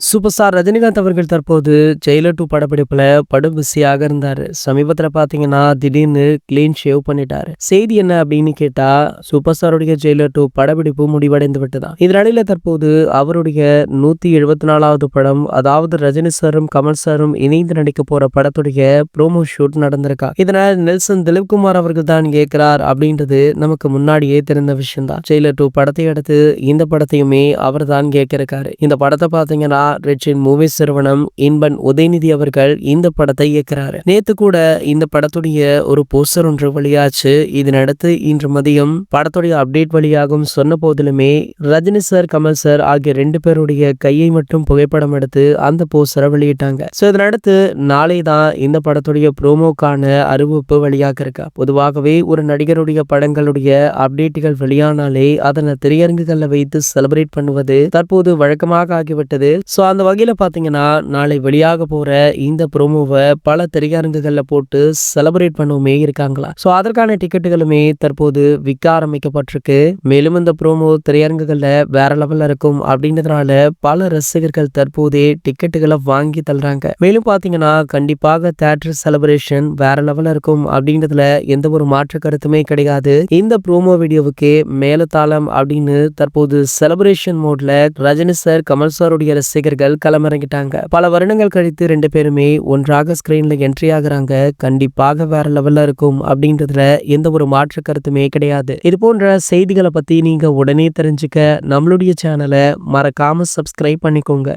Super star Rajinikanth அவர்கள் தற்போது Jailer 2 படப்பிடிப்புல படு பிஸியாக இருந்தாரு. சமீபத்துல பாத்தீங்கன்னா திடீர்னு கிளீன் ஷேவ் பண்ணிட்டாரு. செய்தி என்ன அப்படின்னு கேட்டா, சூப்பர் ஸ்டாருடைய ஜெயிலர் 2 படப்பிடிப்பு முடிவடைந்து விட்டதாம். இதனிடையில தற்போது அவருடைய 174வது படம், அதாவது ரஜினி சாரும் கமல் சாரும் இணைந்து நடிக்க போற படத்துடைய ப்ரோமோ ஷூட் நடந்திருக்கா. இதனால் நெல்சன் திலீப்குமார் அவர்கள் தான் கேட்கிறார் அப்படின்றது நமக்கு முன்னாடியே தெரிந்த விஷயம் தான். ஜெயிலர் 2 படத்தை அடுத்து இந்த படத்தையுமே அவர் தான் கேட்கிறாரு. இந்த படத்தை பாத்தீங்கன்னா ரெட்ஜின் மூவிஸ் நிறுவனம் இன்பன் உதயநிதி அவர்கள் இந்த படத்தை இயக்குறாரு. நேத்து கூட இந்த படத்துடைய ஒரு போஸ்டர் ஒன்று வெளியாச்சு. இதனடுத்து இன்று மதியம் படத்துடைய அப்டேட் வழியாகவும் சொன்ன போதிலுமே ரஜினி சார் கமல் சார் ஆகிய 2 பேருடைய கையை மட்டும் புகைப்படம் எடுத்து அந்த போஸ்டரை வெளியிட்டாங்க. இதனடுத்து நாளை தான் இந்த படத்துடைய ப்ரோமோக்கான அறிவிப்பு வெளியாக இருக்கா. பொதுவாகவே ஒரு நடிகருடைய படங்களுடைய அப்டேட்டுகள் வெளியானாலே அதனை திரையரங்குகளில் வைத்து செலிப்ரேட் பண்ணுவது தற்போது வழக்கமாக ஆகிவிட்டது. அந்த வகையில பாத்தீங்கன்னா நாளை வெளியாக போற இந்த ப்ரோமோவை பல திரையரங்குகள்ல போட்டு செலிப்ரேட் பண்ணவுமே இருக்காங்களா. அதற்கான டிக்கெட்டுகளுமே தற்போது விற்க ஆரம்பிக்கப்பட்டிருக்கு. மேலும் இந்த ப்ரோமோ திரையரங்குகள்ல வேற லெவல்ல இருக்கும் அப்படின்றதுனால பல ரசிகர்கள் தற்போதே டிக்கெட்டுகளை வாங்கி தள்ளுறாங்க. மேலும் பாத்தீங்கன்னா கண்டிப்பாக தியேட்டர் செலிப்ரேஷன் வேற லெவல்ல இருக்கும் அப்படின்றதுல எந்த ஒரு மாற்று கருத்துமே கிடையாது. இந்த ப்ரோமோ வீடியோவுக்கு மேலதாளம் அப்படின்னு தற்போது செலிப்ரேஷன் மோட்ல ரஜினி சார் கமல் சாருடைய ரசிகர்கள் களமிறங்கிட்டாங்க. பல வருடங்கள் கழித்து 2 பேருமே ஒன்றாக ஸ்கிரீன்ல என்ட்ரி ஆகுறாங்க. கண்டிப்பாக வேற லெவல்ல இருக்கும் அப்படின்றதுல எந்த ஒரு மாற்று கருத்துமே கிடையாது. இது போன்ற செய்திகளை பத்தி நீங்க உடனே தெரிஞ்சுக்க நம்மளுடைய சேனலை மறக்காம சப்ஸ்கிரைப் பண்ணிக்கோங்க.